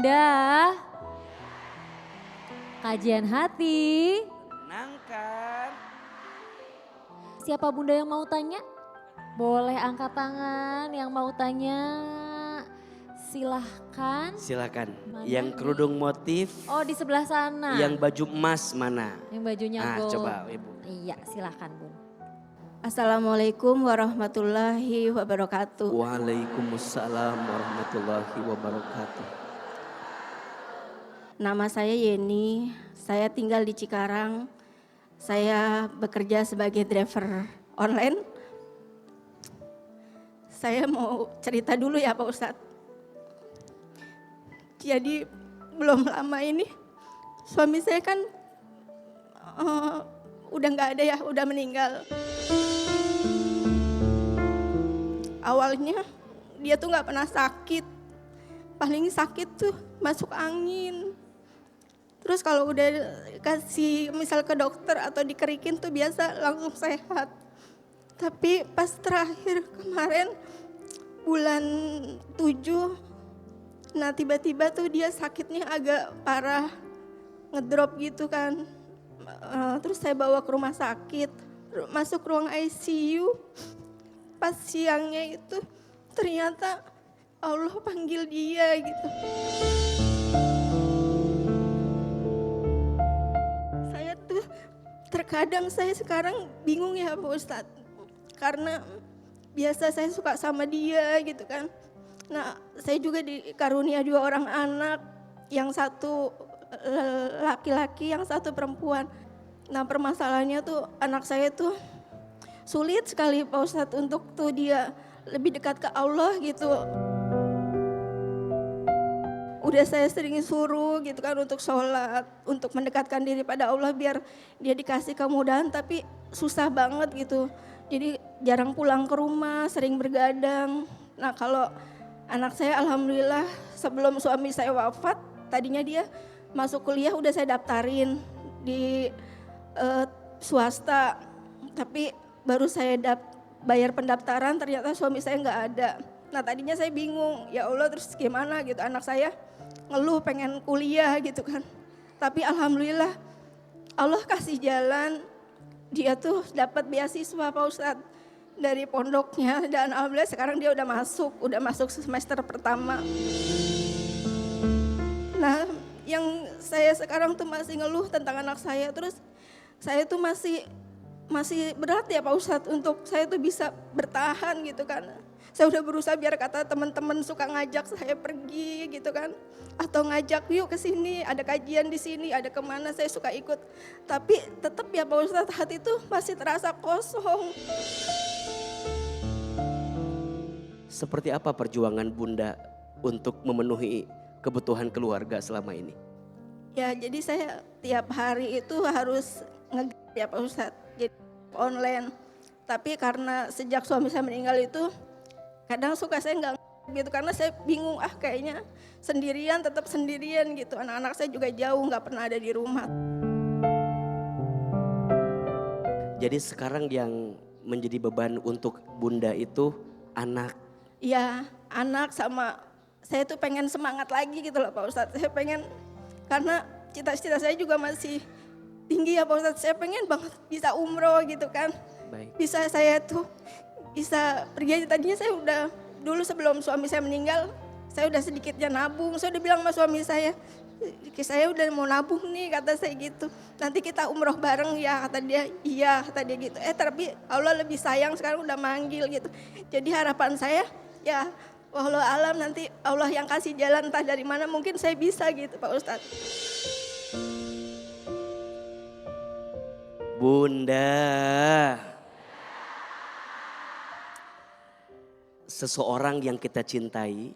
Bunda, kajian hati. Menangkan. Siapa Bunda yang mau tanya? Boleh angkat tangan yang mau tanya. Silahkan. Silakan. Mana Yang nih? kerudung motif. Oh di sebelah sana. Yang baju emas mana? Yang bajunya gold. Coba Ibu. Iya silahkan Bun. Assalamualaikum warahmatullahi wabarakatuh. Waalaikumsalam warahmatullahi wabarakatuh. Nama saya Yeni, saya tinggal di Cikarang. Saya bekerja sebagai driver online. Saya mau cerita dulu ya Pak Ustadz. Jadi belum lama ini suami saya kan udah nggak ada ya, udah meninggal. Awalnya dia tuh nggak pernah sakit, paling sakit tuh masuk angin. Terus kalau udah kasih misal ke dokter atau dikerikin tuh biasa langsung sehat. Tapi pas terakhir kemarin bulan 7, nah tiba-tiba tuh dia sakitnya agak parah, ngedrop gitu kan. Terus saya bawa ke rumah sakit, masuk ruang ICU. Pas siangnya itu ternyata Allah panggil dia gitu. Saya tuh terkadang saya sekarang bingung ya Pak Ustadz. Karena biasa saya suka sama dia gitu kan. Nah saya juga dikarunia 2 orang anak, yang satu laki-laki, yang satu perempuan. Nah permasalahannya tuh anak saya tuh sulit sekali Pak Ustadz untuk tuh dia lebih dekat ke Allah gitu. Udah saya sering suruh gitu kan untuk sholat, untuk mendekatkan diri pada Allah biar dia dikasih kemudahan, tapi susah banget gitu. Jadi jarang pulang ke rumah, sering bergadang. Nah kalau anak saya alhamdulillah sebelum suami saya wafat, tadinya dia masuk kuliah udah saya daftarin di swasta, tapi baru saya bayar pendaftaran ternyata suami saya nggak ada. Nah tadinya saya bingung, ya Allah terus gimana gitu, anak saya ngeluh pengen kuliah gitu kan. Tapi alhamdulillah Allah kasih jalan, dia tuh dapat beasiswa Pak Ustadz dari pondoknya, dan alhamdulillah sekarang dia udah masuk semester pertama. Nah yang saya sekarang tuh masih ngeluh tentang anak saya, terus saya tuh masih berat ya Pak Ustadz untuk saya tuh bisa bertahan gitu kan. Saya udah berusaha biar kata teman-teman suka ngajak saya pergi gitu kan. Atau ngajak yuk ke sini, ada kajian di sini, ada kemana saya suka ikut. Tapi tetap ya Pak Ustadz hati itu masih terasa kosong. Seperti apa perjuangan Bunda untuk memenuhi kebutuhan keluarga selama ini? Ya jadi saya tiap hari itu harus ya Pak Ustadz, jadi online. Tapi karena sejak suami saya meninggal itu kadang suka saya nggak gitu karena saya bingung kayaknya tetap sendirian gitu. Anak-anak saya juga jauh, nggak pernah ada di rumah. Jadi sekarang yang menjadi beban untuk Bunda itu anak. Iya anak, sama saya tuh pengen semangat lagi gitu loh Pak Ustadz. Saya pengen, karena cita-cita saya juga masih tinggi ya Pak Ustadz. Saya pengen banget bisa umroh gitu kan. Baik. Bisa saya tuh bisa pergi, tadinya saya udah dulu sebelum suami saya meninggal, saya udah sedikitnya nabung. Saya udah bilang sama suami saya udah mau nabung nih kata saya gitu. Nanti kita umroh bareng ya kata dia. Iya kata dia gitu. Tapi Allah lebih sayang sekarang udah manggil gitu. Jadi harapan saya ya wallahu alam nanti Allah yang kasih jalan entah dari mana, mungkin saya bisa gitu Pak Ustadz. Bunda, seseorang yang kita cintai,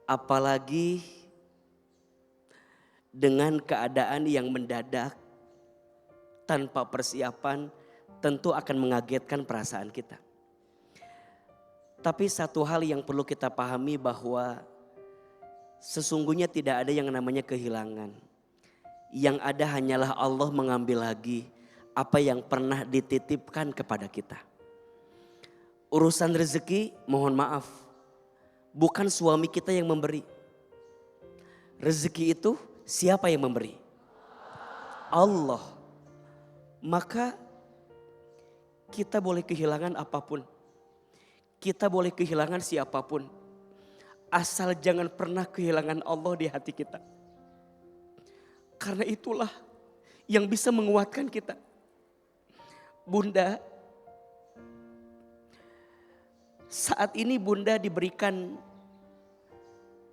apalagi dengan keadaan yang mendadak tanpa persiapan, tentu akan mengagetkan perasaan kita. Tapi satu hal yang perlu kita pahami bahwa sesungguhnya tidak ada yang namanya kehilangan. Yang ada hanyalah Allah mengambil lagi apa yang pernah dititipkan kepada kita. Urusan rezeki mohon maaf, bukan suami kita yang memberi. Rezeki itu siapa yang memberi? Allah. Maka kita boleh kehilangan apapun. Kita boleh kehilangan siapapun. Asal jangan pernah kehilangan Allah di hati kita. Karena itulah yang bisa menguatkan kita. Bunda, saat ini Bunda diberikan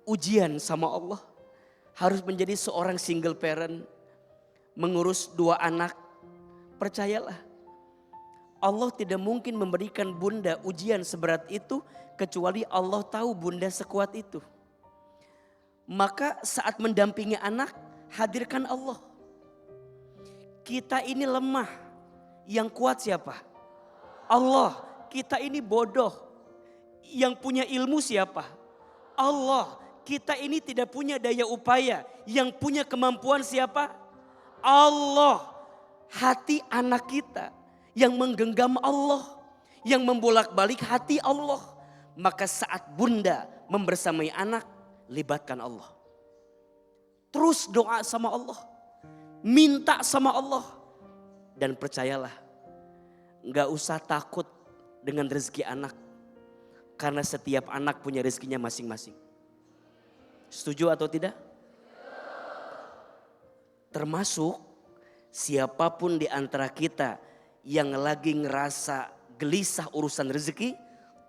ujian sama Allah. Harus menjadi seorang single parent, mengurus 2 anak. Percayalah, Allah tidak mungkin memberikan Bunda ujian seberat itu kecuali Allah tahu Bunda sekuat itu. Maka saat mendampingi anak, hadirkan Allah. Kita ini lemah, yang kuat siapa? Allah. Kita ini bodoh, yang punya ilmu siapa? Allah. Kita ini tidak punya daya upaya, yang punya kemampuan siapa? Allah. Hati anak kita yang menggenggam Allah, yang membolak-balik hati Allah. Maka saat Bunda membersamai anak, libatkan Allah. Terus doa sama Allah, minta sama Allah. Dan percayalah, gak usah takut dengan rezeki anak. Karena setiap anak punya rezekinya masing-masing. Setuju atau tidak? Termasuk siapapun di antara kita yang lagi ngerasa gelisah urusan rezeki,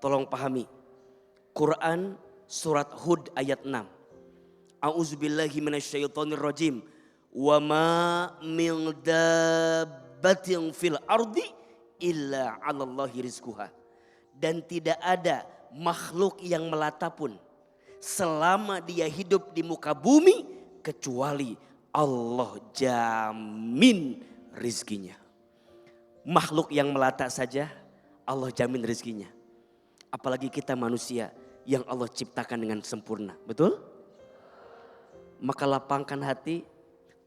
tolong pahami. Quran surat Hud ayat 6. A'udzubillahi minasyaitonirrajim. Wa ma min dabbatin fil ardi illa 'alallahi rizquha. Dan tidak ada makhluk yang melata pun selama dia hidup di muka bumi kecuali Allah jamin rizkinya. Makhluk yang melata saja Allah jamin rizkinya. Apalagi kita manusia yang Allah ciptakan dengan sempurna. Betul? Maka lapangkan hati,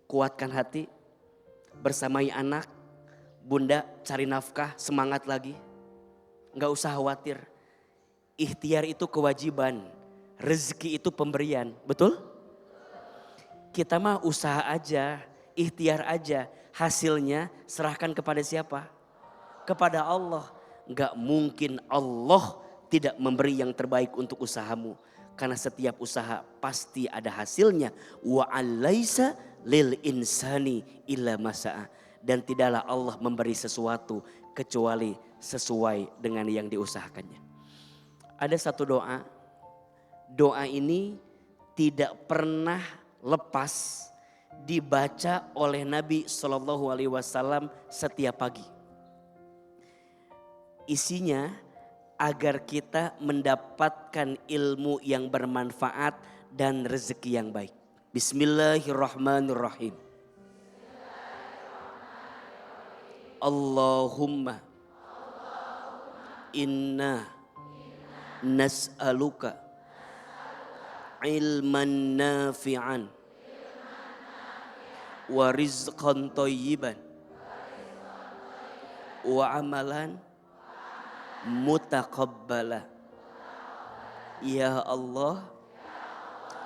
kuatkan hati, bersamai anak. Bunda cari nafkah, semangat lagi. Gak usah khawatir. Ikhtiar itu kewajiban. Rezeki itu pemberian, betul? Kita mah usaha aja, ikhtiar aja. Hasilnya serahkan kepada siapa? Kepada Allah. Gak mungkin Allah tidak memberi yang terbaik untuk usahamu. Karena setiap usaha pasti ada hasilnya. Wa alaisa lil insani illa masa'a. Dan tidaklah Allah memberi sesuatu kecuali sesuai dengan yang diusahakannya. Ada satu doa. Doa ini tidak pernah lepas dibaca oleh Nabi SAW setiap pagi. Isinya agar kita mendapatkan ilmu yang bermanfaat dan rezeki yang baik. Bismillahirrahmanirrahim. Allahumma inna nas'aluka ilman nafi'an wa rizqan thayyiban wa amalan mutaqabbala. Ya Allah,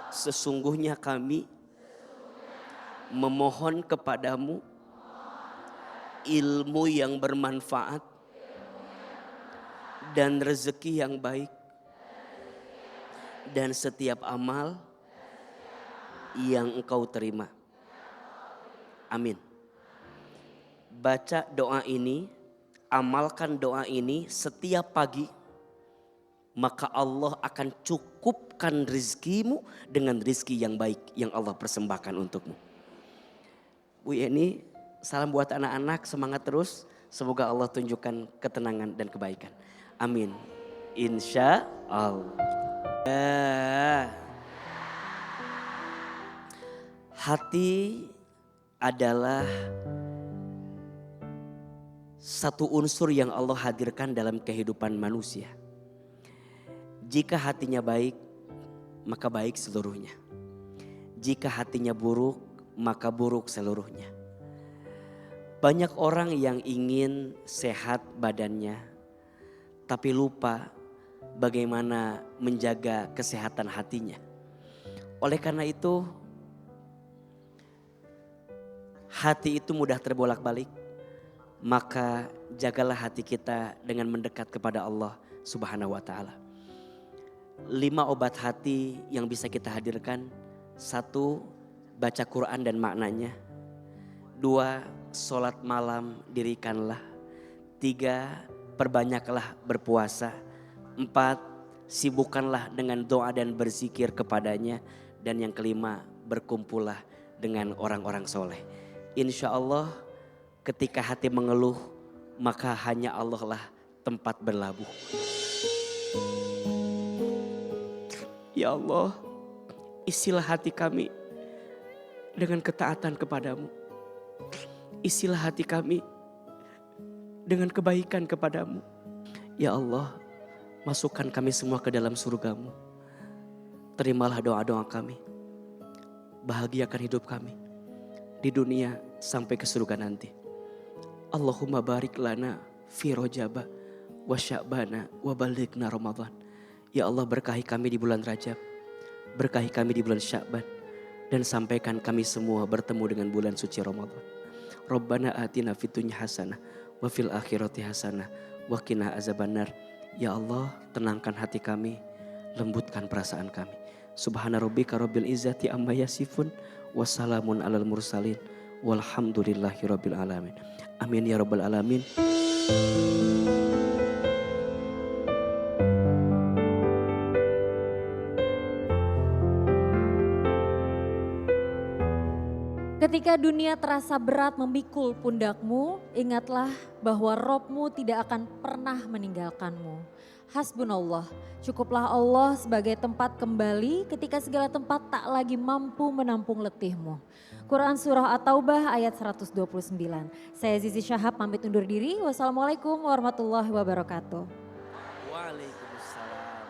sesungguhnya kami memohon kepadamu ilmu yang bermanfaat dan rezeki yang baik dan setiap amal yang Engkau terima. Amin. Baca doa ini, amalkan doa ini setiap pagi, maka Allah akan cukupkan rezekimu dengan rezeki yang baik yang Allah persembahkan untukmu. Bu Yeni, salam buat anak-anak, semangat terus. Semoga Allah tunjukkan ketenangan dan kebaikan. Amin. Insya Allah. Hati adalah satu unsur yang Allah hadirkan dalam kehidupan manusia. Jika hatinya baik, maka baik seluruhnya. Jika hatinya buruk, maka buruk seluruhnya. Banyak orang yang ingin sehat badannya, tapi lupa bagaimana menjaga kesehatan hatinya. Oleh karena itu, hati itu mudah terbolak-balik, maka jagalah hati kita dengan mendekat kepada Allah Subhanahu wa taala. 5 obat hati yang bisa kita hadirkan. 1, baca Quran dan maknanya. 2, sholat malam dirikanlah. 3, perbanyaklah berpuasa. 4, sibukkanlah dengan doa dan berzikir kepadanya. Dan yang kelima, berkumpullah dengan orang-orang soleh. Insya Allah ketika hati mengeluh, maka hanya Allah lah tempat berlabuh. Ya Allah, isilah hati kami dengan ketaatan kepadamu. Isilah hati kami dengan kebaikan kepadamu. Ya Allah, masukkan kami semua ke dalam surgamu. Terimalah doa-doa kami. Bahagiakan hidup kami di dunia sampai ke surga nanti. Allahumma barik lana fi rojaba wa sya'bana wa balighna Ramadan. Ya Allah, berkahi kami di bulan Rajab, berkahi kami di bulan Sya'ban, dan sampaikan kami semua bertemu dengan bulan suci Ramadan. Rabbana atina fid dunya hasanah wa fil akhirati hasanah wa qina azabannar. Ya Allah, tenangkan hati kami, lembutkan perasaan kami. Subhana rabbika rabbil izzati amma yasifun wa salamun alal mursalin walhamdulillahi rabbil alamin. Amin ya rabbal alamin. Ketika dunia terasa berat memikul pundakmu, ingatlah bahwa Robmu tidak akan pernah meninggalkanmu. Hasbunallah, cukuplah Allah sebagai tempat kembali ketika segala tempat tak lagi mampu menampung letihmu. Quran Surah At-Taubah ayat 129. Saya Zizi Syahab pamit undur diri. Wassalamualaikum warahmatullahi wabarakatuh. Waalaikumsalam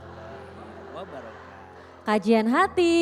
warahmatullahi wabarakatuh. Kajian hati.